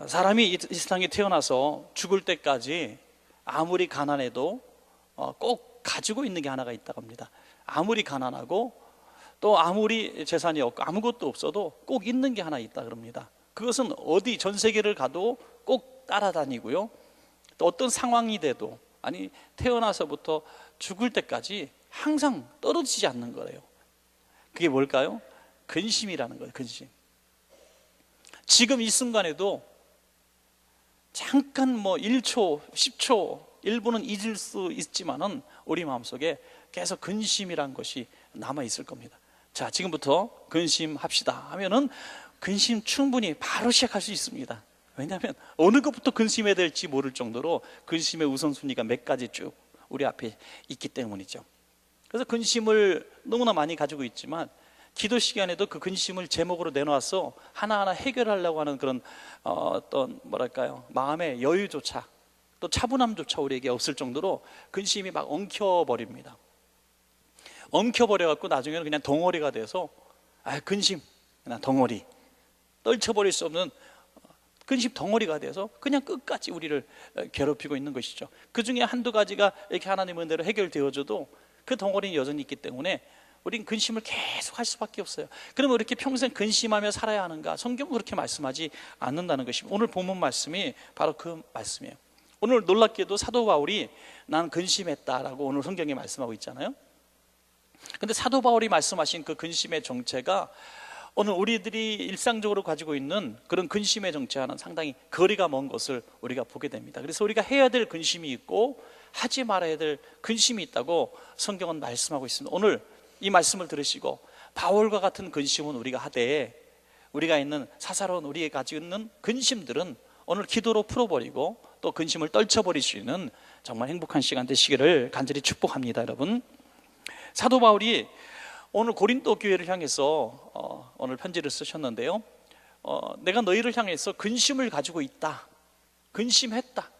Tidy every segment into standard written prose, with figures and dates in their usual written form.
사람이 이 세상에 태어나서 죽을 때까지 아무리 가난해도 꼭 가지고 있는 게 하나가 있다고 합니다. 아무리 가난하고 또 아무리 재산이 없고 아무것도 없어도 꼭 있는 게 하나 있다 그럽니다. 그것은 어디 전 세계를 가도 꼭 따라다니고요, 또 어떤 상황이 돼도, 아니 태어나서부터 죽을 때까지 항상 떨어지지 않는 거예요. 그게 뭘까요? 근심이라는 거예요. 근심. 지금 이 순간에도 잠깐 1초, 10초, 1분은 잊을 수 있지만은 우리 마음속에 계속 근심이란 것이 남아 있을 겁니다. 자, 지금부터 근심합시다 하면은 근심 충분히 바로 시작할 수 있습니다. 왜냐하면 어느 것부터 근심해야 될지 모를 정도로 근심의 우선순위가 몇 가지 쭉 우리 앞에 있기 때문이죠. 그래서 근심을 너무나 많이 가지고 있지만 기도 시간에도 그 근심을 제목으로 내놓아서 하나하나 해결하려고 하는 그런 어떤 마음의 여유조차, 또 차분함조차 우리에게 없을 정도로 근심이 막 엉켜버립니다. 엉켜버려갖고 나중에는 그냥 덩어리가 돼서 근심 그냥 덩어리, 떨쳐버릴 수 없는 근심 덩어리가 돼서 그냥 끝까지 우리를 괴롭히고 있는 것이죠. 그 중에 한두 가지가 이렇게 하나님의 은혜로 해결되어져도 그 덩어리는 여전히 있기 때문에 우린 근심을 계속 할 수밖에 없어요. 그러면 이렇게 평생 근심하며 살아야 하는가? 성경은 그렇게 말씀하지 않는다는 것입니다. 오늘 본문 말씀이 바로 그 말씀이에요. 오늘 놀랍게도 사도 바울이 난 근심했다라고 오늘 성경에 말씀하고 있잖아요. 근데 사도 바울이 말씀하신 그 근심의 정체가 오늘 우리들이 일상적으로 가지고 있는 그런 근심의 정체와는 상당히 거리가 먼 것을 우리가 보게 됩니다. 그래서 우리가 해야 될 근심이 있고 하지 말아야 될 근심이 있다고 성경은 말씀하고 있습니다. 오늘 이 말씀을 들으시고 바울과 같은 근심은 우리가 하되, 우리가 있는 사사로운 우리가 가지고 있는 근심들은 오늘 기도로 풀어버리고 또 근심을 떨쳐버릴 수 있는 정말 행복한 시간 되시기를 간절히 축복합니다. 여러분, 사도 바울이 오늘 고린도 교회를 향해서 오늘 편지를 쓰셨는데요, 내가 너희를 향해서 근심을 가지고 있다, 근심했다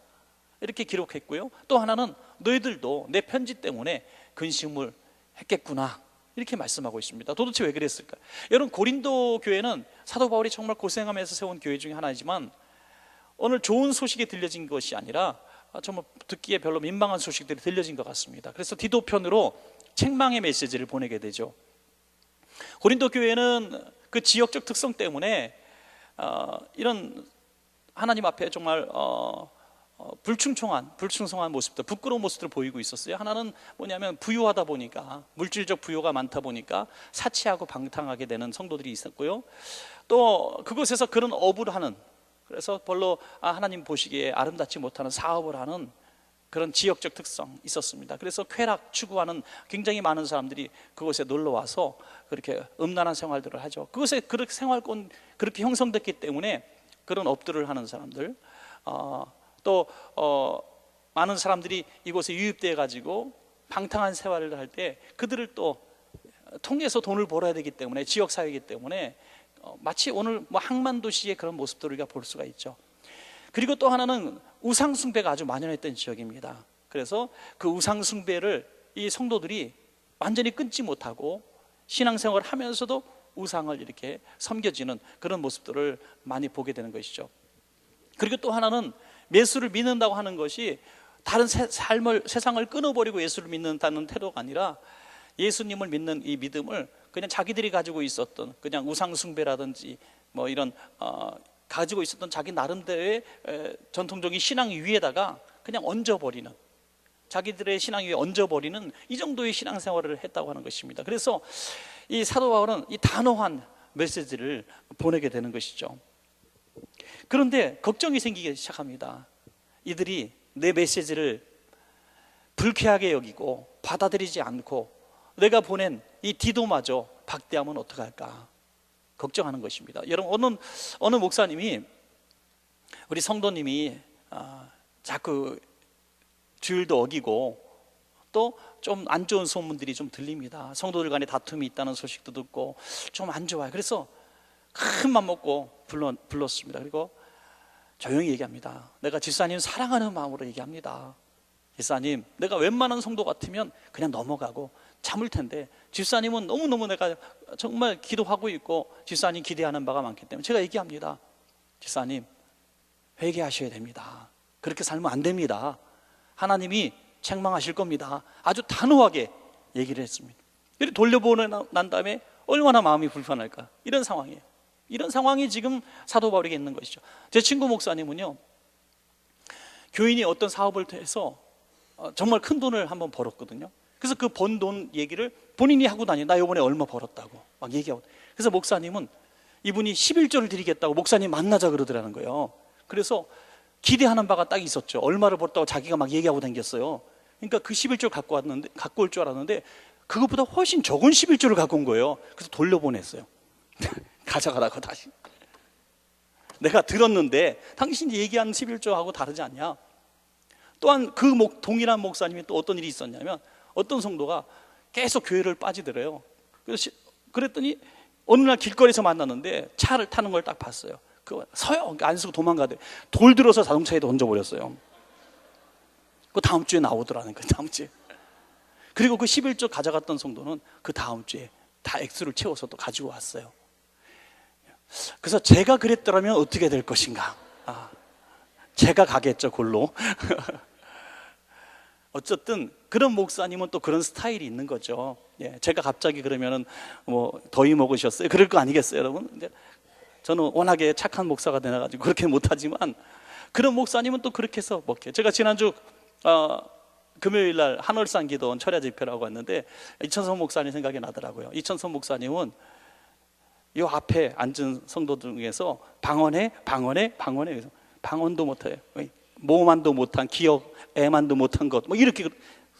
이렇게 기록했고요, 또 하나는 너희들도 내 편지 때문에 근심을 했겠구나 이렇게 말씀하고 있습니다. 도대체 왜 그랬을까? 여러분, 고린도 교회는 사도 바울이 정말 고생하면서 세운 교회 중에 하나이지만 오늘 좋은 소식이 들려진 것이 아니라 정말 듣기에 별로 민망한 소식들이 들려진 것 같습니다. 그래서 디도편으로 책망의 메시지를 보내게 되죠. 고린도 교회는 그 지역적 특성 때문에 이런 하나님 앞에 정말 불충성한 모습들, 부끄러운 모습들을 보이고 있었어요. 하나는 뭐냐면 부유하다 보니까, 물질적 부유가 많다 보니까 사치하고 방탕하게 되는 성도들이 있었고요, 또 그곳에서 그런 업을 하는, 그래서 별로 하나님 보시기에 아름답지 못하는 사업을 하는 그런 지역적 특성 있었습니다. 그래서 쾌락 추구하는 굉장히 많은 사람들이 그곳에 놀러 와서 그렇게 음란한 생활들을 하죠. 그곳에 그렇게 생활권 그렇게 형성됐기 때문에 그런 업들을 하는 사람들, 또 많은 사람들이 이곳에 유입돼 가지고 방탕한 생활을 할 때 그들을 또 통해서 돈을 벌어야 되기 때문에, 지역 사회이기 때문에 마치 오늘 항만도시의 그런 모습들을 우리가 볼 수가 있죠. 그리고 또 하나는 우상 숭배가 아주 만연했던 지역입니다. 그래서 그 우상 숭배를 이 성도들이 완전히 끊지 못하고 신앙생활을 하면서도 우상을 이렇게 섬겨지는 그런 모습들을 많이 보게 되는 것이죠. 그리고 또 하나는 예수를 믿는다고 하는 것이 다른 세상을 끊어버리고 예수를 믿는다는 태도가 아니라 예수님을 믿는 이 믿음을 그냥 자기들이 가지고 있었던 그냥 우상 숭배라든지 이런 가지고 있었던 자기 나름대로의 전통적인 신앙 위에다가 그냥 얹어버리는, 자기들의 신앙 위에 얹어버리는 이 정도의 신앙생활을 했다고 하는 것입니다. 그래서 이 사도 바울은 이 단호한 메시지를 보내게 되는 것이죠. 그런데 걱정이 생기기 시작합니다. 이들이 내 메시지를 불쾌하게 여기고 받아들이지 않고 내가 보낸 이 디도마저 박대하면 어떡할까 걱정하는 것입니다. 여러분, 어느 목사님이, 우리 성도님이 자꾸 주일도 어기고 또 좀 안 좋은 소문들이 좀 들립니다. 성도들 간에 다툼이 있다는 소식도 듣고 좀 안 좋아요. 그래서 큰 맘 먹고 불렀습니다. 그리고 조용히 얘기합니다. 내가 집사님 사랑하는 마음으로 얘기합니다. 집사님, 내가 웬만한 성도 같으면 그냥 넘어가고 참을 텐데 집사님은 너무너무 내가 정말 기도하고 있고 집사님 기대하는 바가 많기 때문에 제가 얘기합니다. 집사님, 회개하셔야 됩니다. 그렇게 살면 안 됩니다. 하나님이 책망하실 겁니다. 아주 단호하게 얘기를 했습니다. 그리고 돌려보내 난 다음에 얼마나 마음이 불편할까. 이런 상황이에요. 이런 상황이 지금 사도 바울에게 있는 것이죠. 제 친구 목사님은요, 교인이 어떤 사업을 해서 정말 큰 돈을 한번 벌었거든요. 그래서 그 번 돈 얘기를 본인이 하고 다녀요. 나 이번에 얼마 벌었다고 막 얘기하고. 그래서 목사님은 이분이 11조를 드리겠다고 목사님 만나자 그러더라는 거예요. 그래서 기대하는 바가 딱 있었죠. 얼마를 벌었다고 자기가 막 얘기하고 다녔어요. 그러니까 그 11조를 갖고 올 줄 알았는데 그것보다 훨씬 적은 11조를 갖고 온 거예요. 그래서 돌려보냈어요. 가져가라고 다시. 내가 들었는데 당신이 얘기한 11조하고 다르지 않냐. 또한 그 동일한 목사님이 또 어떤 일이 있었냐면 어떤 성도가 계속 교회를 빠지더래요. 그랬더니 어느 날 길거리에서 만났는데 차를 타는 걸 딱 봤어요. 서요. 안 쓰고 도망가대. 돌 들어서 자동차에 던져버렸어요. 그 다음 주에 나오더라는 거예요. 다음 주에. 그리고 그 11조 가져갔던 성도는 그 다음 주에 다 액수를 채워서 또 가지고 왔어요. 그래서 제가 그랬더라면 어떻게 될 것인가. 제가 가겠죠, 골로. 어쨌든 그런 목사님은 또 그런 스타일이 있는 거죠. 제가 갑자기 그러면은 뭐 더위 먹으셨어요? 그럴 거 아니겠어요, 여러분? 근데 저는 워낙에 착한 목사가 되나가지고 그렇게 못하지만 그런 목사님은 또 그렇게 해서 먹게. 제가 지난주 금요일날 한월산 기도원 철야 집회라고 했는데 이천선 목사님 생각이 나더라고요. 이천선 목사님은 이 앞에 앉은 성도 중에서 방언해 그래서 방언도 못해요. 모만도 못한 기억, 애만도 못한 것, 뭐 이렇게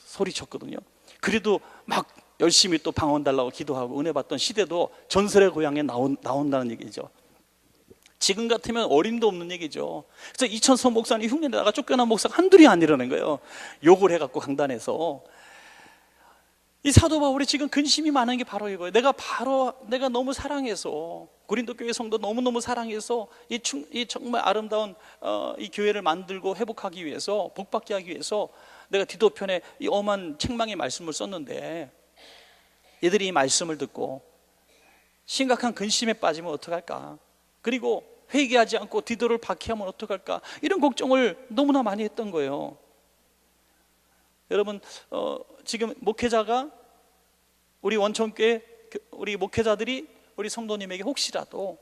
소리쳤거든요. 그래도 막 열심히 또 방언 달라고 기도하고 은혜 받던 시대도 전설의 고향에 나온다는 얘기죠. 지금 같으면 어림도 없는 얘기죠. 그래서 이천선 목사님 흉내 내다가 쫓겨난 목사가 한둘이 아니라는 거예요. 욕을 해갖고 강단에서. 이 사도 바울이 지금 근심이 많은 게 바로 이거예요. 내가 너무 사랑해서, 고린도 교회 성도 너무너무 사랑해서 이 정말 아름다운 이 교회를 만들고 회복하기 위해서, 복받게 하기 위해서 내가 디도편에 이 엄한 책망의 말씀을 썼는데 얘들이 이 말씀을 듣고 심각한 근심에 빠지면 어떡할까? 그리고 회개하지 않고 디도를 박해하면 어떡할까? 이런 걱정을 너무나 많이 했던 거예요. 여러분, 지금 목회자가 우리 원천교회 우리 목회자들이 우리 성도님에게 혹시라도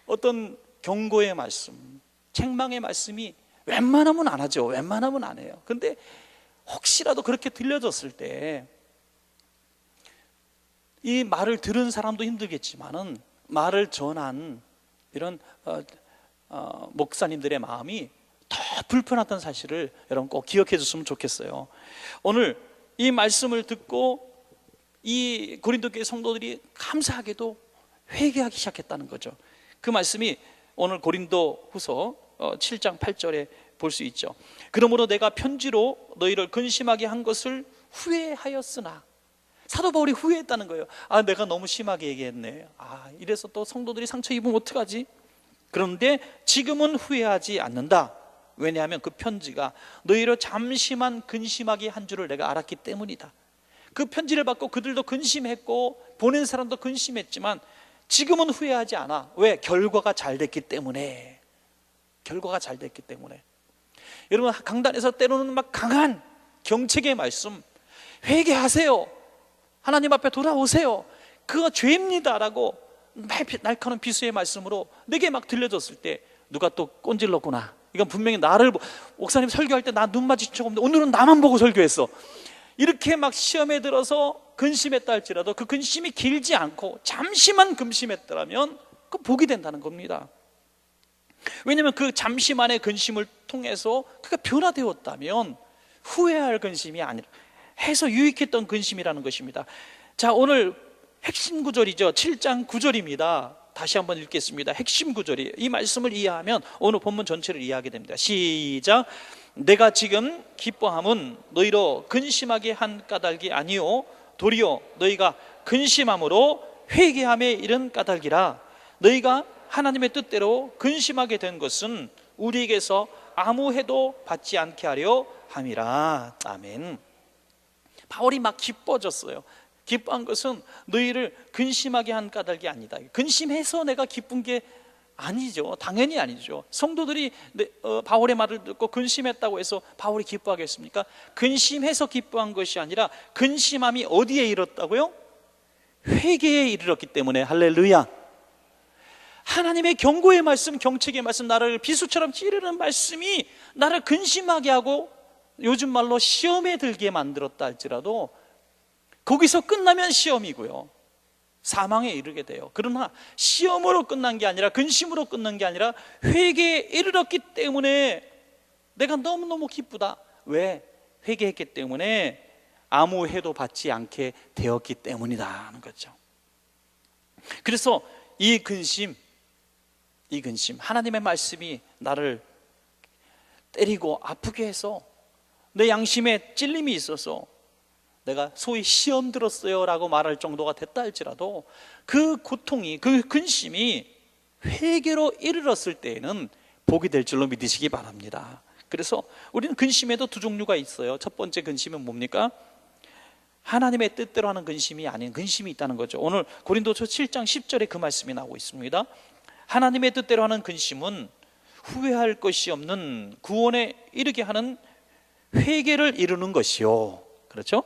어떤 경고의 말씀, 책망의 말씀이 웬만하면 안 하죠. 웬만하면 안 해요. 근데 혹시라도 그렇게 들려졌을 때 이 말을 들은 사람도 힘들겠지만은 말을 전한 이런 목사님들의 마음이 더 불편했던 사실을 여러분 꼭 기억해 줬으면 좋겠어요. 오늘 이 말씀을 듣고 이 고린도 교회 성도들이 감사하게도 회개하기 시작했다는 거죠. 그 말씀이 오늘 고린도 후서 7장 8절에 볼 수 있죠. 그러므로 내가 편지로 너희를 근심하게 한 것을 후회하였으나. 사도 바울이 후회했다는 거예요. 내가 너무 심하게 얘기했네. 이래서 또 성도들이 상처 입으면 어떡하지? 그런데 지금은 후회하지 않는다. 왜냐하면 그 편지가 너희를 잠시만 근심하게 한 줄을 내가 알았기 때문이다. 그 편지를 받고 그들도 근심했고 보낸 사람도 근심했지만 지금은 후회하지 않아. 왜? 결과가 잘 됐기 때문에. 결과가 잘 됐기 때문에. 여러분, 강단에서 때로는 막 강한 경책의 말씀, 회개하세요, 하나님 앞에 돌아오세요, 그거 죄입니다라고 날카로운 비수의 말씀으로 내게 막 들려줬을 때 누가 또 꼰질렀구나, 이건 분명히 나를, 목사님 설교할 때 나 눈 마주친 적 없는데 오늘은 나만 보고 설교했어, 이렇게 막 시험에 들어서 근심했다 할지라도 그 근심이 길지 않고 잠시만 근심했더라면 그 복이 된다는 겁니다. 왜냐하면 그 잠시만의 근심을 통해서 그가 변화되었다면 후회할 근심이 아니라 해서 유익했던 근심이라는 것입니다. 자, 오늘 핵심 구절이죠. 7장 9절입니다. 다시 한번 읽겠습니다. 핵심 구절이에요. 이 말씀을 이해하면 오늘 본문 전체를 이해하게 됩니다. 시작. 내가 지금 기뻐함은 너희로 근심하게 한 까닭이 아니요 도리어 너희가 근심함으로 회개함에 이른 까닭이라. 너희가 하나님의 뜻대로 근심하게 된 것은 우리에게서 아무 해도 받지 않게 하려 함이라. 아멘. 바울이 막 기뻐졌어요. 기뻐한 것은 너희를 근심하게 한 까닭이 아니다. 근심해서 내가 기쁜 게 아니죠. 당연히 아니죠. 성도들이 바울의 말을 듣고 근심했다고 해서 바울이 기뻐하겠습니까? 근심해서 기뻐한 것이 아니라 근심함이 어디에 이르렀다고요? 회개에 이르렀기 때문에. 할렐루야. 하나님의 경고의 말씀, 경책의 말씀, 나를 비수처럼 찌르는 말씀이 나를 근심하게 하고 요즘 말로 시험에 들게 만들었다 할지라도 거기서 끝나면 시험이고요, 사망에 이르게 돼요. 그러나 시험으로 끝난 게 아니라, 근심으로 끝난 게 아니라 회개에 이르렀기 때문에 내가 너무너무 기쁘다. 왜? 회개했기 때문에 아무 해도 받지 않게 되었기 때문이다 하는 거죠. 그래서 이 근심, 하나님의 말씀이 나를 때리고 아프게 해서 내 양심에 찔림이 있어서 내가 소위 시험 들었어요 라고 말할 정도가 됐다 할지라도 그 고통이, 그 근심이 회개로 이르렀을 때에는 복이 될 줄로 믿으시기 바랍니다. 그래서 우리는 근심에도 두 종류가 있어요. 첫 번째 근심은 뭡니까? 하나님의 뜻대로 하는 근심이 아닌 근심이 있다는 거죠. 오늘 고린도서 7장 10절에 그 말씀이 나오고 있습니다. 하나님의 뜻대로 하는 근심은 후회할 것이 없는 구원에 이르게 하는 회개를 이루는 것이요, 그렇죠?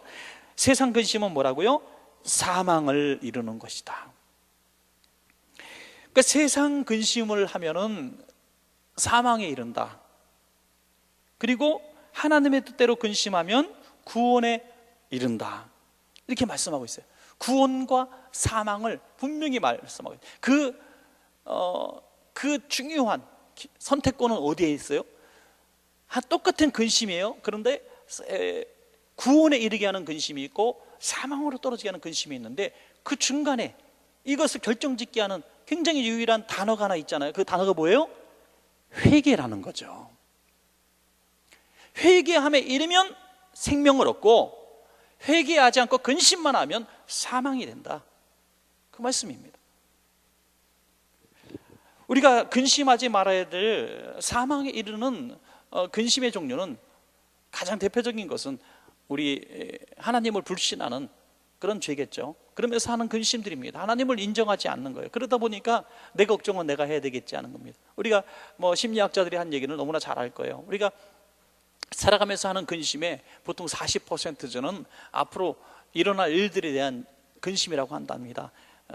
세상 근심은 뭐라고요? 사망을 이루는 것이다. 그러니까 세상 근심을 하면은 사망에 이른다. 그리고 하나님의 뜻대로 근심하면 구원에 이른다. 이렇게 말씀하고 있어요. 구원과 사망을 분명히 말씀하고 있어요. 그 중요한 선택권은 어디에 있어요? 똑같은 근심이에요. 그런데 구원에 이르게 하는 근심이 있고 사망으로 떨어지게 하는 근심이 있는데 그 중간에 이것을 결정짓게 하는 굉장히 유일한 단어가 하나 있잖아요. 그 단어가 뭐예요? 회개라는 거죠. 회개함에 이르면 생명을 얻고 회개하지 않고 근심만 하면 사망이 된다, 그 말씀입니다. 우리가 근심하지 말아야 될 사망에 이르는 근심의 종류는, 가장 대표적인 것은 우리 하나님을 불신하는 그런 죄겠죠. 그러면서 하는 근심들입니다. 하나님을 인정하지 않는 거예요. 그러다 보니까 내 걱정은 내가 해야 되겠지 하는 겁니다. 우리가 심리학자들이 한 얘기는 너무나 잘 알 거예요. 우리가 살아가면서 하는 근심의 보통 40%는 앞으로 일어날 일들에 대한 근심이라고 한답니다.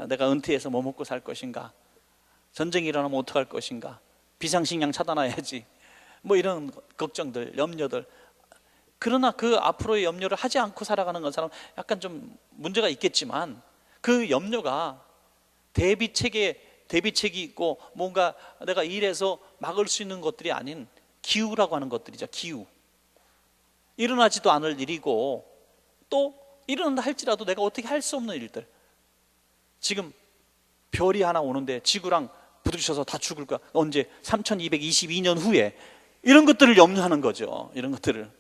내가 은퇴해서 뭐 먹고 살 것인가, 전쟁이 일어나면 어떡할 것인가, 비상식량 차단해야지, 이런 걱정들, 염려들. 그러나 그 앞으로의 염려를 하지 않고 살아가는 건 사람 약간 좀 문제가 있겠지만, 그 염려가 대비책이 있고 뭔가 내가 일해서 막을 수 있는 것들이 아닌 기우라고 하는 것들이죠. 기우. 일어나지도 않을 일이고 또 일어난다 할지라도 내가 어떻게 할 수 없는 일들. 지금 별이 하나 오는데 지구랑 부딪혀서 다 죽을 거야. 언제? 3222년 후에. 이런 것들을 염려하는 거죠. 이런 것들을.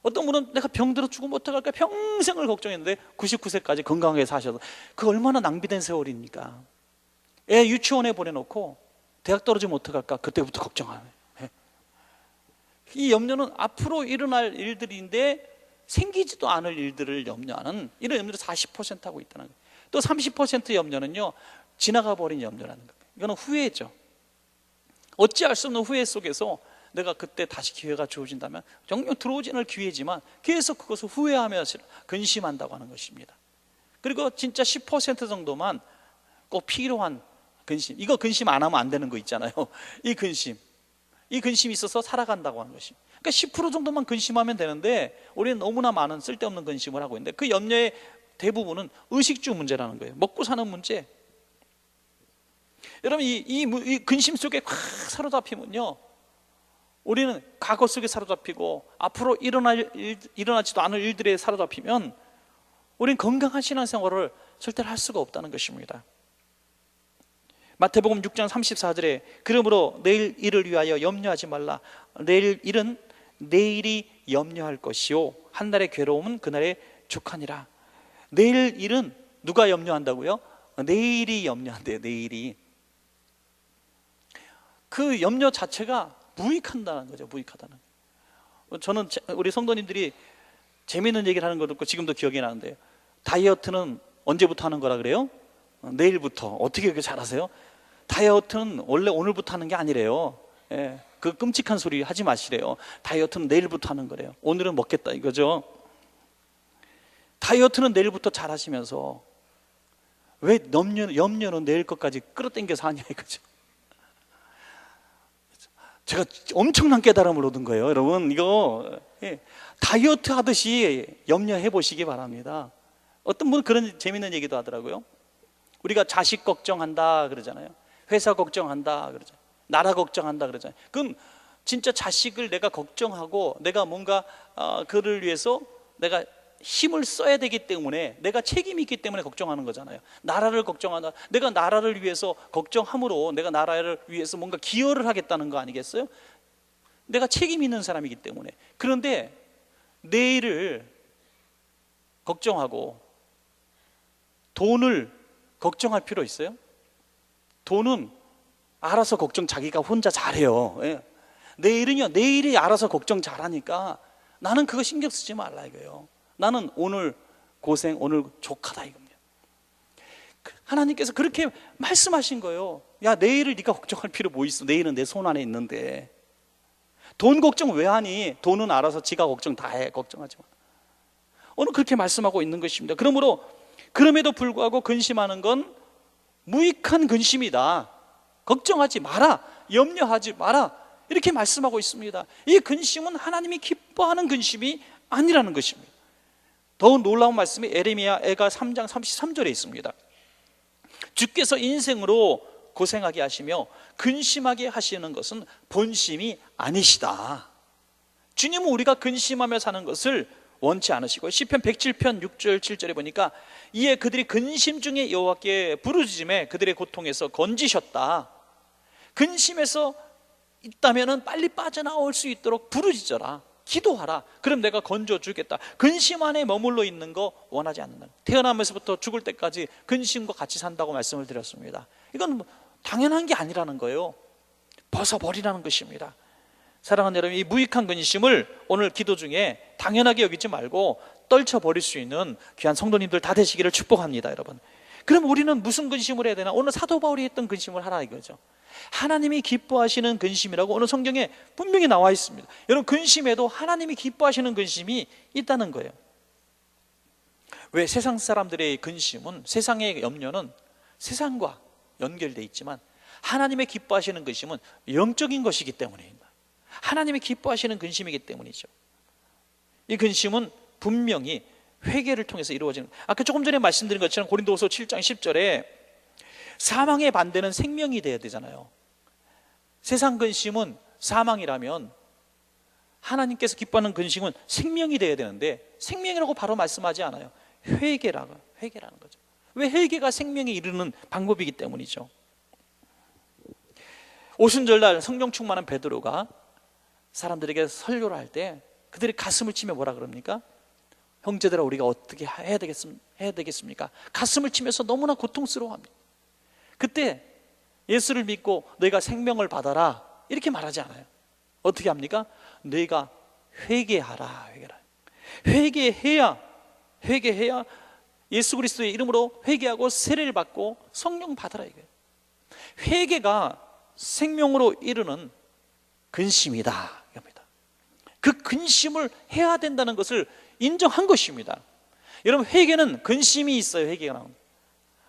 어떤 분은 내가 병들어 죽으면 어떡할까 평생을 걱정했는데 99세까지 건강하게 사셔서, 그 얼마나 낭비된 세월입니까? 애 유치원에 보내놓고 대학 떨어지면 어떡할까, 그때부터 걱정하네. 이 염려는 앞으로 일어날 일들인데 생기지도 않을 일들을 염려하는, 이런 염려를 40% 하고 있다는 거예요. 또 30% 염려는요, 지나가 버린 염려라는 거예요. 이거는 후회죠. 어찌할 수 없는 후회 속에서 내가 그때 다시 기회가 주어진다면 정녕 들어오지 않을 기회지만 계속 그것을 후회하면서 근심한다고 하는 것입니다. 그리고 진짜 10% 정도만 꼭 필요한 근심, 이거 근심 안 하면 안 되는 거 있잖아요. 이 근심이 있어서 살아간다고 하는 것이. 그러니까 10% 정도만 근심하면 되는데 우리는 너무나 많은 쓸데없는 근심을 하고 있는데, 그 염려의 대부분은 의식주 문제라는 거예요. 먹고 사는 문제. 여러분, 이 근심 속에 확 사로잡히면요, 우리는 과거 속에 사로잡히고 앞으로 일어나지도 않을 일들에 사로잡히면 우리는 건강한 신앙생활을 절대로 할 수가 없다는 것입니다. 마태복음 6장 34절에 그러므로 내일 일을 위하여 염려하지 말라. 내일 일은 내일이 염려할 것이요 한날의 괴로움은 그날의 족하니라. 내일 일은 누가 염려한다고요? 내일이 염려한대요. 내일이. 그 염려 자체가 무익한다는 거죠. 무익하다는. 저는 우리 성도님들이 재미있는 얘기를 하는 거 듣고 지금도 기억이 나는데요. 다이어트는 언제부터 하는 거라 그래요? 내일부터. 어떻게 그렇게 잘하세요? 다이어트는 원래 오늘부터 하는 게 아니래요. 예, 그 끔찍한 소리 하지 마시래요. 다이어트는 내일부터 하는 거래요. 오늘은 먹겠다 이거죠. 다이어트는 내일부터 잘 하시면서 왜 염려는 내일 것까지 끌어당겨서 하냐 이거죠. 제가 엄청난 깨달음을 얻은 거예요. 여러분 이거 다이어트 하듯이 염려해 보시기 바랍니다. 어떤 분은 그런 재밌는 얘기도 하더라고요. 우리가 자식 걱정한다 그러잖아요. 회사 걱정한다 그러잖아요. 나라 걱정한다 그러잖아요. 그럼 진짜 자식을 내가 걱정하고 내가 뭔가 그를 위해서 내가 힘을 써야 되기 때문에, 내가 책임이 있기 때문에 걱정하는 거잖아요. 나라를 걱정한다. 내가 나라를 위해서 걱정함으로 내가 나라를 위해서 뭔가 기여를 하겠다는 거 아니겠어요? 내가 책임 있는 사람이기 때문에. 그런데 내일을 걱정하고 돈을 걱정할 필요 있어요? 돈은 알아서 걱정 자기가 혼자 잘해요. 내일은요, 내일이 알아서 걱정 잘하니까 나는 그거 신경 쓰지 말라 이거예요. 나는 오늘 고생, 오늘 족하다 이겁니다. 하나님께서 그렇게 말씀하신 거예요. 야, 내일을 네가 걱정할 필요 뭐 있어? 내일은 내 손 안에 있는데. 돈 걱정 왜 하니? 돈은 알아서 지가 걱정 다 해. 걱정하지 마. 오늘 그렇게 말씀하고 있는 것입니다. 그럼에도 불구하고 근심하는 건 무익한 근심이다. 걱정하지 마라. 염려하지 마라. 이렇게 말씀하고 있습니다. 이 근심은 하나님이 기뻐하는 근심이 아니라는 것입니다. 더 놀라운 말씀이 에레미야 애가 3장 33절에 있습니다. 주께서 인생으로 고생하게 하시며 근심하게 하시는 것은 본심이 아니시다. 주님은 우리가 근심하며 사는 것을 원치 않으시고, 시편 107편 6절 7절에 보니까 이에 그들이 근심 중에 여호와께 부르짖음에 그들의 고통에서 건지셨다. 근심에서 있다면 빨리 빠져나올 수 있도록 부르짖어라, 기도하라. 그럼 내가 건져주겠다. 근심 안에 머물러 있는 거 원하지 않는다. 태어나면서부터 죽을 때까지 근심과 같이 산다고 말씀을 드렸습니다. 이건 당연한 게 아니라는 거예요. 벗어버리라는 것입니다. 사랑하는 여러분, 이 무익한 근심을 오늘 기도 중에 당연하게 여기지 말고 떨쳐버릴 수 있는 귀한 성도님들 다 되시기를 축복합니다. 여러분, 그럼 우리는 무슨 근심을 해야 되나? 오늘 사도 바울이 했던 근심을 하라 이거죠. 하나님이 기뻐하시는 근심이라고 오늘 성경에 분명히 나와 있습니다. 여러분, 근심에도 하나님이 기뻐하시는 근심이 있다는 거예요. 왜? 세상 사람들의 근심은, 세상의 염려는 세상과 연결되어 있지만 하나님의 기뻐하시는 근심은 영적인 것이기 때문입니다. 하나님이 기뻐하시는 근심이기 때문이죠. 이 근심은 분명히 회개를 통해서 이루어지는, 아까 조금 전에 말씀드린 것처럼 고린도후서 7장 10절에 사망의 반대는 생명이 되어야 되잖아요. 세상 근심은 사망이라면 하나님께서 기뻐하는 근심은 생명이 되어야 되는데 생명이라고 바로 말씀하지 않아요. 회개라는 거죠. 왜? 회개가 생명에 이르는 방법이기 때문이죠. 오순절날 성령 충만한 베드로가 사람들에게 설교를 할 때 그들이 가슴을 치며 뭐라 그럽니까? 형제들아, 우리가 어떻게 해야 되겠습니까? 가슴을 치면서 너무나 고통스러워합니다. 그때 예수를 믿고 너희가 생명을 받아라 이렇게 말하지 않아요. 어떻게 합니까? 너희가 회개하라. 회개해야 예수 그리스도의 이름으로 회개하고 세례를 받고 성령 받아라 이거예요. 회개가 생명으로 이르는 근심이다 이겁니다. 그 근심을 해야 된다는 것을 인정한 것입니다. 여러분, 회개는 근심이 있어요. 회개가 나옵니다.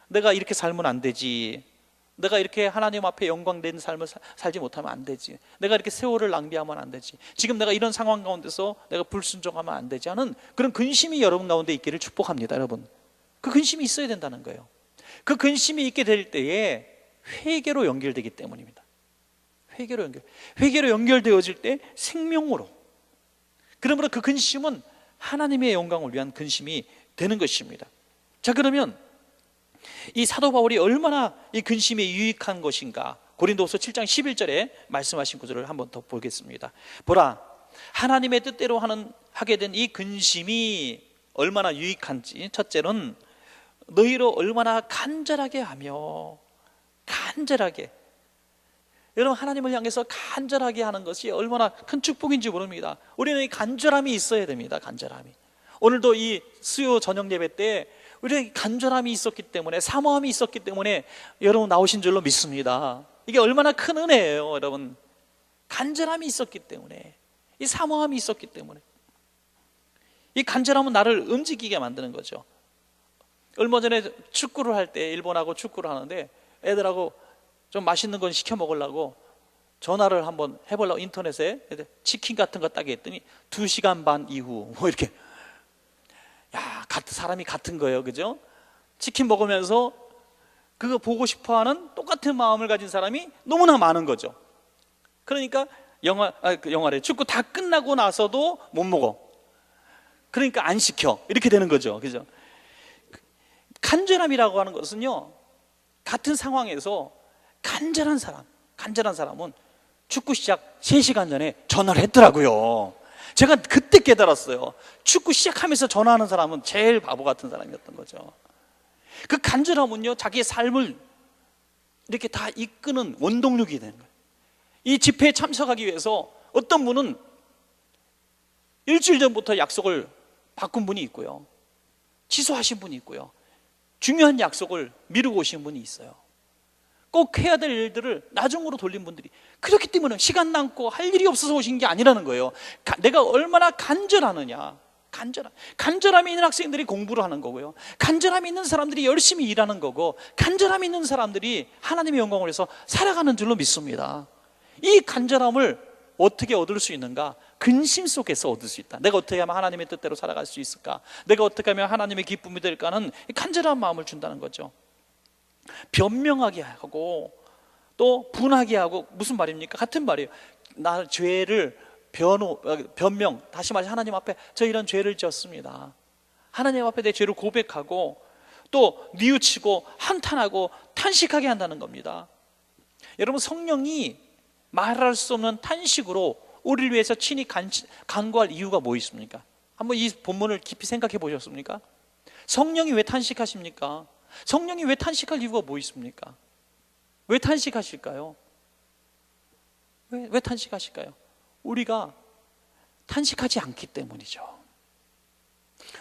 내가 이렇게 살면 안 되지. 내가 이렇게 하나님 앞에 영광된 삶을 살지 못하면 안 되지. 내가 이렇게 세월을 낭비하면 안 되지. 지금 내가 이런 상황 가운데서 내가 불순종하면 안 되지 하는 그런 근심이 여러분 가운데 있기를 축복합니다. 여러분, 그 근심이 있어야 된다는 거예요. 그 근심이 있게 될 때에 회개로 연결되기 때문입니다. 회개로 연결되어질 때 생명으로, 그러므로 그 근심은 하나님의 영광을 위한 근심이 되는 것입니다. 자, 그러면 이 사도 바울이 얼마나 이 근심에 유익한 것인가, 고린도후서 7장 11절에 말씀하신 구절을 한번 더 보겠습니다. 보라, 하나님의 뜻대로 하게 된 이 근심이 얼마나 유익한지, 첫째는 너희로 얼마나 간절하게 하며, 간절하게, 여러분, 하나님을 향해서 간절하게 하는 것이 얼마나 큰 축복인지 모릅니다. 우리는 이 간절함이 있어야 됩니다. 간절함이. 오늘도 이 수요 저녁 예배 때 우리가 간절함이 있었기 때문에, 사모함이 있었기 때문에 여러분 나오신 줄로 믿습니다. 이게 얼마나 큰 은혜예요, 여러분. 간절함이 있었기 때문에, 이 사모함이 있었기 때문에. 이 간절함은 나를 움직이게 만드는 거죠. 얼마 전에 축구를 할 때, 일본하고 축구를 하는데 애들하고 좀 맛있는 건 시켜 먹으려고 전화를 한번 해보려고 인터넷에 치킨 같은 거 따게 했더니 2시간 반 이후 뭐 이렇게, 야, 사람이 같은 거예요, 그죠? 치킨 먹으면서 그거 보고 싶어하는 똑같은 마음을 가진 사람이 너무나 많은 거죠. 그러니까 영화래, 축구 다 끝나고 나서도 못 먹어. 그러니까 안 시켜. 이렇게 되는 거죠, 그죠? 간절함이라고 하는 것은요, 같은 상황에서 간절한 사람은 축구 시작 3시간 전에 전화를 했더라고요. 제가 그때 깨달았어요. 축구 시작하면서 전화하는 사람은 제일 바보 같은 사람이었던 거죠. 그 간절함은요, 자기의 삶을 이렇게 다 이끄는 원동력이 되는 거예요. 이 집회에 참석하기 위해서 어떤 분은 일주일 전부터 약속을 바꾼 분이 있고요, 취소하신 분이 있고요, 중요한 약속을 미루고 오신 분이 있어요. 꼭 해야 될 일들을 나중으로 돌린 분들이, 그렇기 때문에 시간 남고 할 일이 없어서 오신 게 아니라는 거예요. 내가 얼마나 간절하느냐. 간절함이 있는 학생들이 공부를 하는 거고요, 간절함이 있는 사람들이 열심히 일하는 거고, 간절함이 있는 사람들이 하나님의 영광을 위해서 살아가는 줄로 믿습니다. 이 간절함을 어떻게 얻을 수 있는가? 근심 속에서 얻을 수 있다. 내가 어떻게 하면 하나님의 뜻대로 살아갈 수 있을까? 내가 어떻게 하면 하나님의 기쁨이 될까는 간절한 마음을 준다는 거죠. 변명하게 하고 또 분하게 하고, 무슨 말입니까? 같은 말이에요. 나 죄를 변명, 다시 말해 하나님 앞에 저 이런 죄를 지었습니다. 하나님 앞에 내 죄를 고백하고 또 뉘우치고 한탄하고 탄식하게 한다는 겁니다. 여러분, 성령이 말할 수 없는 탄식으로 우리를 위해서 친히 간구할 이유가 뭐 있습니까? 한번 이 본문을 깊이 생각해 보셨습니까? 성령이 왜 탄식하십니까? 성령이 왜 탄식할 이유가 뭐 있습니까? 왜 탄식하실까요? 왜 탄식하실까요? 우리가 탄식하지 않기 때문이죠.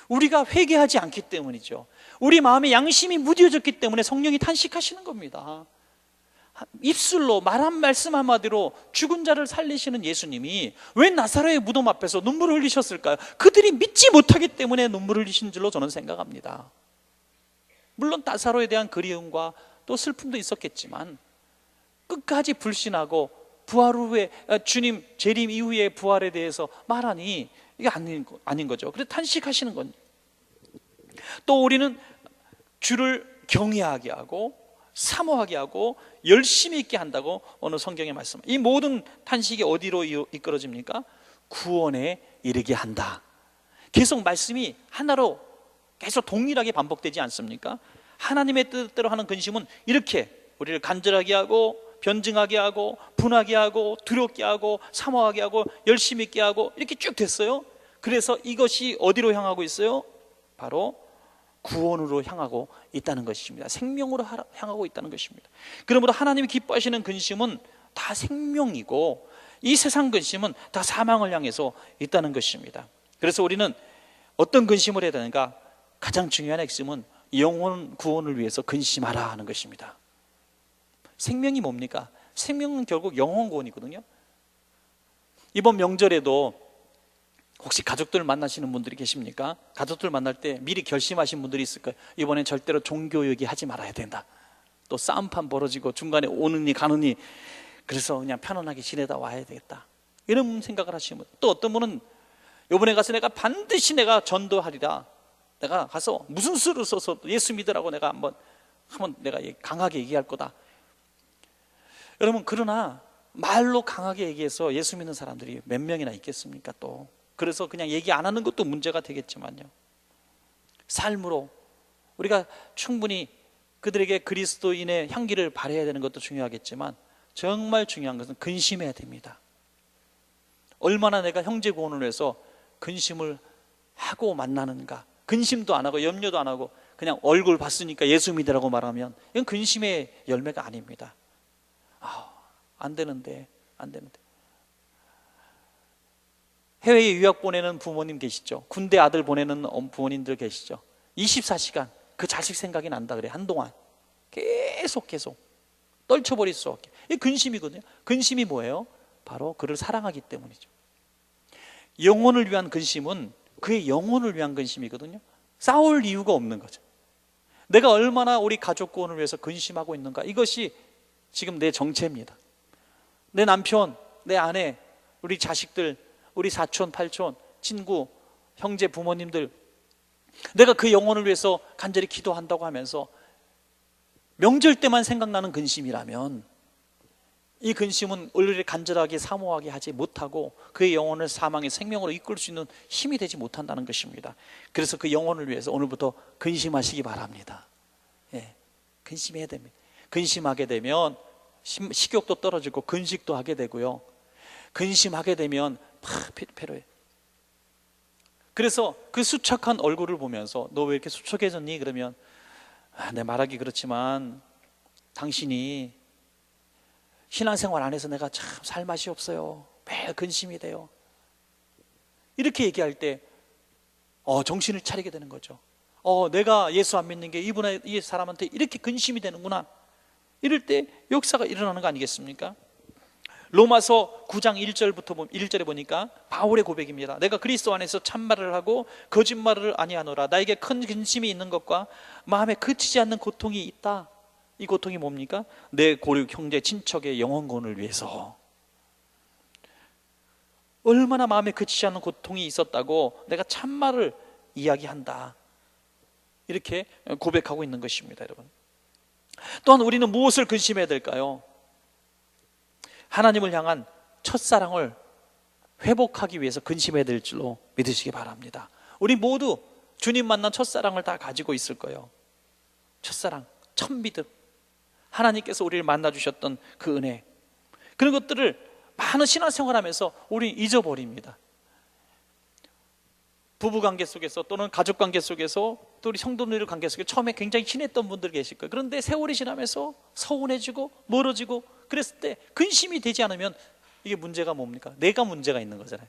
우리가 회개하지 않기 때문이죠. 우리 마음에 양심이 무뎌졌기 때문에 성령이 탄식하시는 겁니다. 입술로 말한 말씀 한마디로 죽은 자를 살리시는 예수님이 왜 나사로의 무덤 앞에서 눈물을 흘리셨을까요? 그들이 믿지 못하기 때문에 눈물을 흘리신 줄로 저는 생각합니다. 물론 나사로에 대한 그리움과 또 슬픔도 있었겠지만 끝까지 불신하고 부활 후에, 주님 재림 이후의 부활에 대해서 말하니 이게 아닌 거죠. 그래서 탄식하시는 건, 또 우리는 주를 경외하게 하고 사모하게 하고 열심히 있게 한다고 오늘 성경의 말씀, 이 모든 탄식이 어디로 이끌어집니까? 구원에 이르게 한다. 계속 말씀이 하나로 계속 동일하게 반복되지 않습니까? 하나님의 뜻대로 하는 근심은 이렇게 우리를 간절하게 하고 변증하게 하고 분하게 하고 두렵게 하고 사모하게 하고 열심히 있게 하고, 이렇게 쭉 됐어요. 그래서 이것이 어디로 향하고 있어요? 바로 구원으로 향하고 있다는 것입니다. 생명으로 향하고 있다는 것입니다. 그러므로 하나님이 기뻐하시는 근심은 다 생명이고, 이 세상 근심은 다 사망을 향해서 있다는 것입니다. 그래서 우리는 어떤 근심을 해야 되는가? 가장 중요한 핵심은 영혼 구원을 위해서 근심하라 하는 것입니다. 생명이 뭡니까? 생명은 결국 영혼 구원이거든요. 이번 명절에도 혹시 가족들 만나시는 분들이 계십니까? 가족들 만날 때 미리 결심하신 분들이 있을 거예요. 이번엔 절대로 종교 얘기하지 말아야 된다. 또 싸움판 벌어지고 중간에 오느니 가느니, 그래서 그냥 편안하게 지내다 와야 되겠다, 이런 생각을 하시는 분. 또 어떤 분은 이번에 가서 내가 반드시 내가 전도하리라, 내가 가서 무슨 수를 써서 예수 믿으라고 내가 한번 내가 강하게 얘기할 거다. 여러분, 그러나 말로 강하게 얘기해서 예수 믿는 사람들이 몇 명이나 있겠습니까? 또 그래서 그냥 얘기 안 하는 것도 문제가 되겠지만요, 삶으로 우리가 충분히 그들에게 그리스도인의 향기를 발해야 되는 것도 중요하겠지만, 정말 중요한 것은 근심해야 됩니다. 얼마나 내가 형제 구원을 위해서 근심을 하고 만나는가. 근심도 안 하고 염려도 안 하고 그냥 얼굴 봤으니까 예수 믿으라고 말하면 이건 근심의 열매가 아닙니다. 안 되는데. 해외에 유학 보내는 부모님 계시죠? 군대 아들 보내는 부모님들 계시죠? 24시간 그 자식 생각이 난다 그래. 한동안 계속 떨쳐버릴 수 없게. 이게 근심이거든요. 근심이 뭐예요? 바로 그를 사랑하기 때문이죠. 영혼을 위한 근심은 그의 영혼을 위한 근심이거든요. 싸울 이유가 없는 거죠. 내가 얼마나 우리 가족 구원을 위해서 근심하고 있는가, 이것이 지금 내 정체입니다. 내 남편, 내 아내, 우리 자식들, 우리 사촌, 팔촌, 친구, 형제, 부모님들, 내가 그 영혼을 위해서 간절히 기도한다고 하면서 명절 때만 생각나는 근심이라면 이 근심은 을을 간절하게 사모하게 하지 못하고 그의 영혼을 사망의 생명으로 이끌 수 있는 힘이 되지 못한다는 것입니다. 그래서 그 영혼을 위해서 오늘부터 근심하시기 바랍니다. 예, 근심해야 됩니다. 근심하게 되면 식욕도 떨어지고 근식도 하게 되고요. 근심하게 되면 패로해. 그래서 그 수척한 얼굴을 보면서 너 왜 이렇게 수척해졌니? 그러면 내 말하기 그렇지만 당신이 신앙생활 안에서 내가 참 살 맛이 없어요. 매일 근심이 돼요. 이렇게 얘기할 때 정신을 차리게 되는 거죠. 내가 예수 안 믿는 게 이 사람한테 이렇게 근심이 되는구나. 이럴 때 역사가 일어나는 거 아니겠습니까? 로마서 9장 1절에 보니까 바울의 고백입니다. 내가 그리스도 안에서 참말을 하고 거짓말을 아니하노라. 나에게 큰 근심이 있는 것과 마음에 그치지 않는 고통이 있다. 이 고통이 뭡니까? 내 고륙 형제 친척의 영혼권을 위해서. 얼마나 마음에 그치지 않는 고통이 있었다고 내가 참말을 이야기한다. 이렇게 고백하고 있는 것입니다, 여러분. 또한 우리는 무엇을 근심해야 될까요? 하나님을 향한 첫사랑을 회복하기 위해서 근심해야 될 줄로 믿으시기 바랍니다. 우리 모두 주님 만난 첫사랑을 다 가지고 있을 거예요. 첫사랑, 첫 믿음, 하나님께서 우리를 만나주셨던 그 은혜, 그런 것들을 많은 신앙생활하면서 우리는 잊어버립니다. 부부관계 속에서 또는 가족관계 속에서 또 우리 성도들 관계 속에 처음에 굉장히 친했던 분들 계실 거예요. 그런데 세월이 지나면서 서운해지고 멀어지고 그랬을 때 근심이 되지 않으면 이게 문제가 뭡니까? 내가 문제가 있는 거잖아요.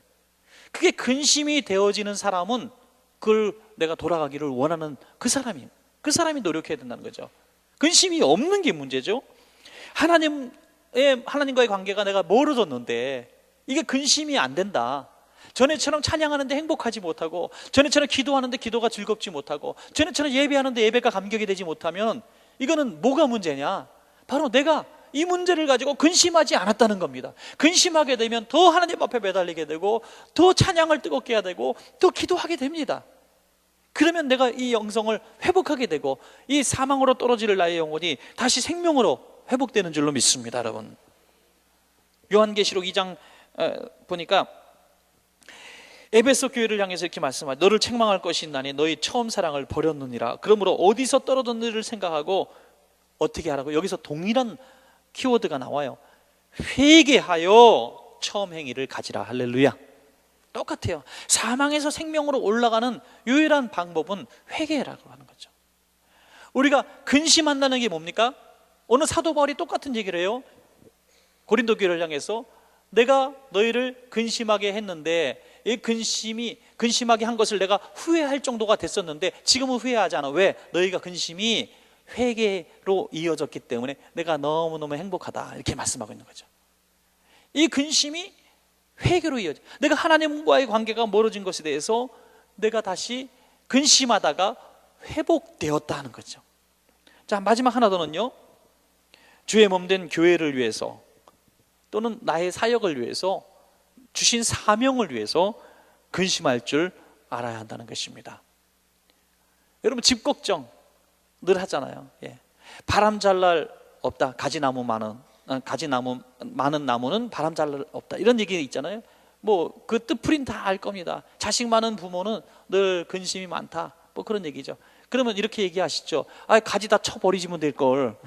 그게 근심이 되어지는 사람은 그걸 내가 돌아가기를 원하는 그 사람이 노력해야 된다는 거죠. 근심이 없는 게 문제죠. 하나님과의 관계가 내가 멀어졌는데 이게 근심이 안 된다. 전에처럼 찬양하는데 행복하지 못하고, 전에처럼 기도하는데 기도가 즐겁지 못하고, 전에처럼 예배하는데 예배가 감격이 되지 못하면 이거는 뭐가 문제냐? 바로 내가 이 문제를 가지고 근심하지 않았다는 겁니다. 근심하게 되면 더 하나님 앞에 매달리게 되고 더 찬양을 뜨겁게 해야 되고 더 기도하게 됩니다. 그러면 내가 이 영성을 회복하게 되고 이 사망으로 떨어질 나의 영혼이 다시 생명으로 회복되는 줄로 믿습니다, 여러분. 요한계시록 2장 보니까 에베소 교회를 향해서 이렇게 말씀하죠. 너를 책망할 것이 있나니 너희 처음 사랑을 버렸느니라. 그러므로 어디서 떨어졌는지를 생각하고 어떻게 하라고? 여기서 동일한 키워드가 나와요. 회개하여 처음 행위를 가지라. 할렐루야. 똑같아요. 사망에서 생명으로 올라가는 유일한 방법은 회개라고 하는 거죠. 우리가 근심한다는 게 뭡니까? 오늘 사도 바울이 똑같은 얘기를 해요. 고린도 교회를 향해서 내가 너희를 근심하게 했는데 이 근심하게 한 것을 내가 후회할 정도가 됐었는데 지금은 후회하지 않아. 왜? 너희가 근심이 회개로 이어졌기 때문에 내가 너무너무 행복하다. 이렇게 말씀하고 있는 거죠. 이 근심이 회개로 이어져. 내가 하나님과의 관계가 멀어진 것에 대해서 내가 다시 근심하다가 회복되었다 하는 거죠. 자, 마지막 하나 더는요, 주의 몸된 교회를 위해서 또는 나의 사역을 위해서 주신 사명을 위해서 근심할 줄 알아야 한다는 것입니다. 여러분, 집 걱정 늘 하잖아요. 바람 잘 날 없다. 가지 많은 나무는 바람 잘 날 없다. 이런 얘기 있잖아요. 뭐 그 뜻풀이는 다 알 겁니다. 자식 많은 부모는 늘 근심이 많다. 뭐 그런 얘기죠. 그러면 이렇게 얘기하시죠. 가지 다 쳐버리시면 될 걸.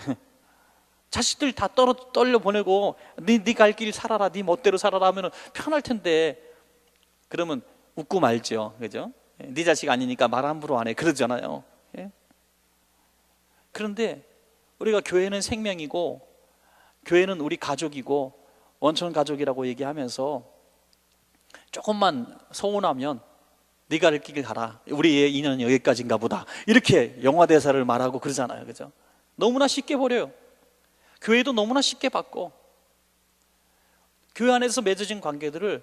자식들 다 떨려 보내고 네 갈 길 살아라, 네 멋대로 살아라 하면 편할 텐데, 그러면 웃고 말죠, 그죠? 네 자식 아니니까 말 함부로 안 해, 그러잖아요. 그런데 우리가 교회는 생명이고 교회는 우리 가족이고 원천 가족이라고 얘기하면서 조금만 서운하면 네가 갈 길 가라, 우리의 인연은 여기까지인가 보다, 이렇게 영화 대사를 말하고 그러잖아요. 그죠? 너무나 쉽게 버려요. 교회도 너무나 쉽게 받고, 교회 안에서 맺어진 관계들을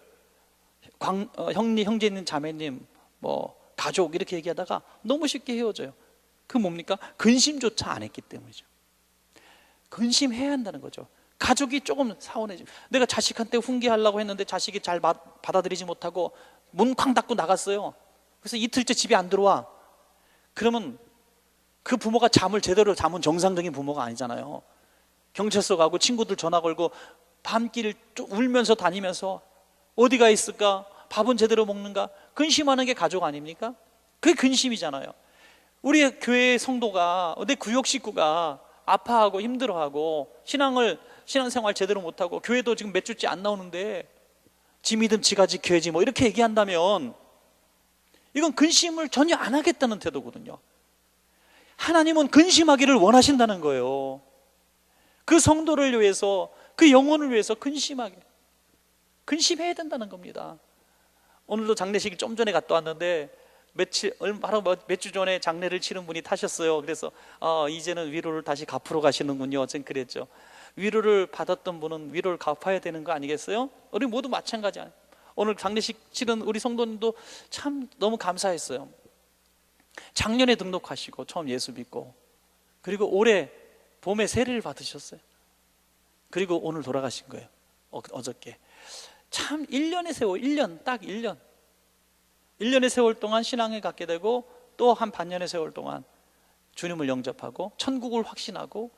형제님, 자매님, 뭐 가족 이렇게 얘기하다가 너무 쉽게 헤어져요. 그 뭡니까? 근심조차 안 했기 때문이죠. 근심해야 한다는 거죠. 가족이 조금 사원해지고, 내가 자식한테 훈계하려고 했는데 자식이 잘 받아들이지 못하고 문 쾅 닫고 나갔어요. 그래서 이틀째 집에 안 들어와. 그러면 그 부모가 잠을 제대로 잠은 정상적인 부모가 아니잖아요. 경찰서 가고 친구들 전화 걸고 밤길 울면서 다니면서 어디가 있을까? 밥은 제대로 먹는가? 근심하는 게 가족 아닙니까? 그게 근심이잖아요. 우리 교회 성도가, 내 구역 식구가 아파하고 힘들어하고 신앙생활 제대로 못하고 교회도 지금 몇 주째 안 나오는데 지 믿음 지가 지켜야지 뭐 이렇게 얘기한다면 이건 근심을 전혀 안 하겠다는 태도거든요. 하나님은 근심하기를 원하신다는 거예요. 그 성도를 위해서, 그 영혼을 위해서 근심해야 된다는 겁니다. 오늘도 장례식을 좀 전에 갔다 왔는데 바로 몇 주 전에 장례를 치른 분이 타셨어요. 그래서 이제는 위로를 다시 갚으러 가시는군요. 전 그랬죠. 위로를 받았던 분은 위로를 갚아야 되는 거 아니겠어요? 우리 모두 마찬가지야. 오늘 장례식 치른 우리 성도님도 참 너무 감사했어요. 작년에 등록하시고 처음 예수 믿고, 그리고 올해 봄에 세례를 받으셨어요. 그리고 오늘 돌아가신 거예요. 어저께. 참 1년의 세월, 1년, 딱 1년. 1년의 세월 동안 신앙에 갖게 되고 또 한 반년의 세월 동안 주님을 영접하고 천국을 확신하고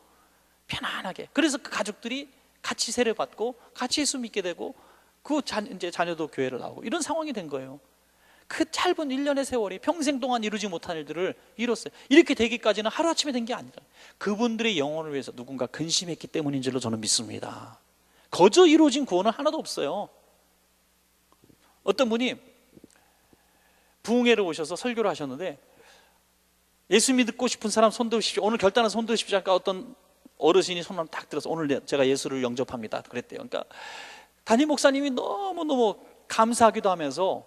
편안하게, 그래서 그 가족들이 같이 세례 받고 같이 예수 믿게 되고 이제 자녀도 교회를 나오고 이런 상황이 된 거예요. 그 짧은 1년의 세월이 평생 동안 이루지 못한 일들을 이뤘어요. 이렇게 되기까지는 하루아침에 된 게 아니다. 그분들의 영혼을 위해서 누군가 근심했기 때문인 줄로 저는 믿습니다. 거저 이루어진 구원은 하나도 없어요. 어떤 분이 부흥회를 오셔서 설교를 하셨는데, 예수 믿고 싶은 사람 손 드십시오, 오늘 결단한 손 드십시오 하니까 어떤 어르신이 손을 딱 들어서 오늘 제가 예수를 영접합니다 그랬대요. 그러니까 담임 목사님이 너무너무 감사하기도 하면서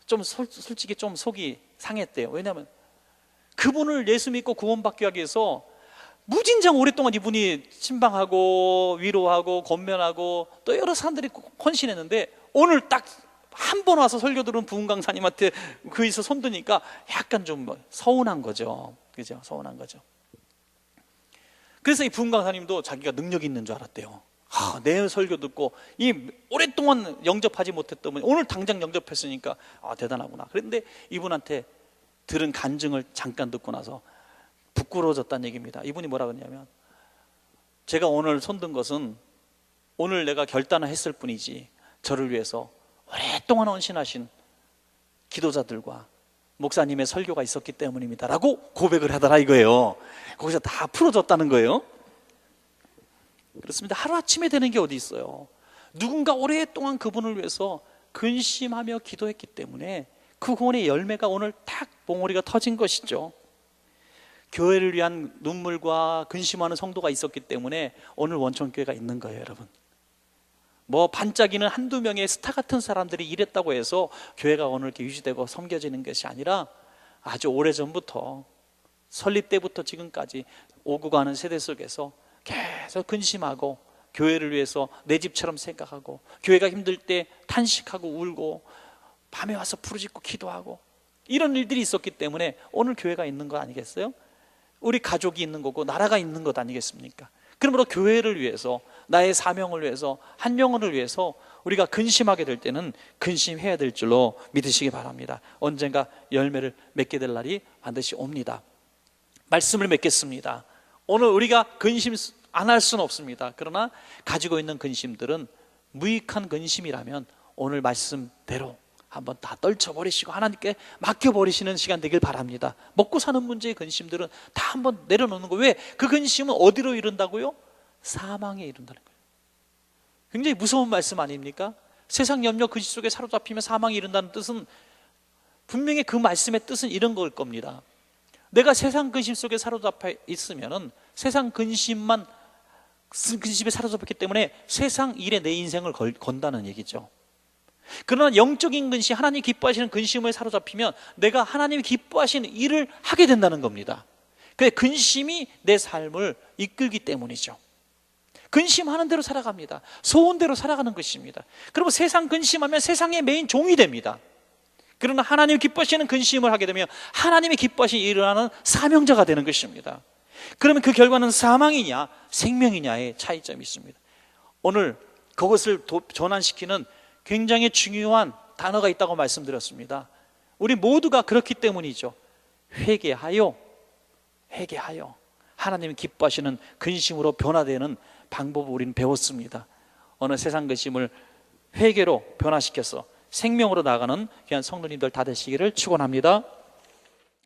좀 솔직히 좀 속이 상했대요. 왜냐하면 그분을 예수 믿고 구원받기 위해서 무진장 오랫동안 이분이 신방하고 위로하고 권면하고 또 여러 사람들이 헌신했는데, 오늘 딱 한 번 와서 설교 들은 부흥 강사님한테 그에서 손드니까 약간 좀 서운한 거죠. 그죠? 서운한 거죠. 그래서 이 부흥 강사님도 자기가 능력이 있는 줄 알았대요. 내 설교 듣고 이 오랫동안 영접하지 못했던 분이 오늘 당장 영접했으니까 대단하구나. 그런데 이분한테 들은 간증을 잠깐 듣고 나서 부끄러워졌다는 얘기입니다. 이분이 뭐라 그러냐면, 제가 오늘 손든 것은 오늘 내가 결단을 했을 뿐이지 저를 위해서 오랫동안 헌신하신 기도자들과 목사님의 설교가 있었기 때문입니다 라고 고백을 하더라 이거예요. 거기서 다 풀어졌다는 거예요. 그렇습니다. 하루아침에 되는 게 어디 있어요. 누군가 오랫동안 그분을 위해서 근심하며 기도했기 때문에 그 구원의 열매가 오늘 탁 봉오리가 터진 것이죠. 교회를 위한 눈물과 근심하는 성도가 있었기 때문에 오늘 원천교회가 있는 거예요. 여러분, 뭐 반짝이는 한두 명의 스타 같은 사람들이 일했다고 해서 교회가 오늘 이렇게 유지되고 섬겨지는 것이 아니라 아주 오래전부터, 설립 때부터 지금까지 오고 가는 세대 속에서 계속 근심하고 교회를 위해서 내 집처럼 생각하고, 교회가 힘들 때 탄식하고 울고 밤에 와서 부르짖고 기도하고 이런 일들이 있었기 때문에 오늘 교회가 있는 거 아니겠어요? 우리 가족이 있는 거고 나라가 있는 것 아니겠습니까? 그러므로 교회를 위해서, 나의 사명을 위해서, 한 영혼을 위해서 우리가 근심하게 될 때는 근심해야 될 줄로 믿으시기 바랍니다. 언젠가 열매를 맺게 될 날이 반드시 옵니다. 말씀을 맺겠습니다. 오늘 우리가 근심 안 할 수는 없습니다. 그러나 가지고 있는 근심들은 무익한 근심이라면 오늘 말씀대로 한번 다 떨쳐버리시고 하나님께 맡겨버리시는 시간 되길 바랍니다. 먹고 사는 문제의 근심들은 다 한번 내려놓는 거예요. 왜? 그 근심은 어디로 이른다고요? 사망에 이른다는 거예요. 굉장히 무서운 말씀 아닙니까? 세상 염려 근심 속에 사로잡히면 사망에 이른다는 뜻은, 분명히 그 말씀의 뜻은 이런 걸 겁니다. 내가 세상 근심 속에 사로잡혀 있으면은 세상 근심에 사로잡혔기 때문에 세상 일에 내 인생을 건다는 얘기죠. 그러나 영적인 근심, 하나님 기뻐하시는 근심에 사로잡히면 내가 하나님이 기뻐하시는 일을 하게 된다는 겁니다. 그 근심이 내 삶을 이끌기 때문이죠. 근심하는 대로 살아갑니다. 소원대로 살아가는 것입니다. 그러면 세상 근심하면 세상의 메인 종이 됩니다. 그러나 하나님 기뻐하시는 근심을 하게 되면 하나님이 기뻐하시는 일을 하는 사명자가 되는 것입니다. 그러면 그 결과는 사망이냐 생명이냐의 차이점이 있습니다. 오늘 그것을 전환시키는 굉장히 중요한 단어가 있다고 말씀드렸습니다. 우리 모두가 그렇기 때문이죠. 회개하여 하나님이 기뻐하시는 근심으로 변화되는 방법을 우리는 배웠습니다. 어느 세상 근심을 회개로 변화시켜서 생명으로 나가는 귀한 성도님들 다 되시기를 축원합니다.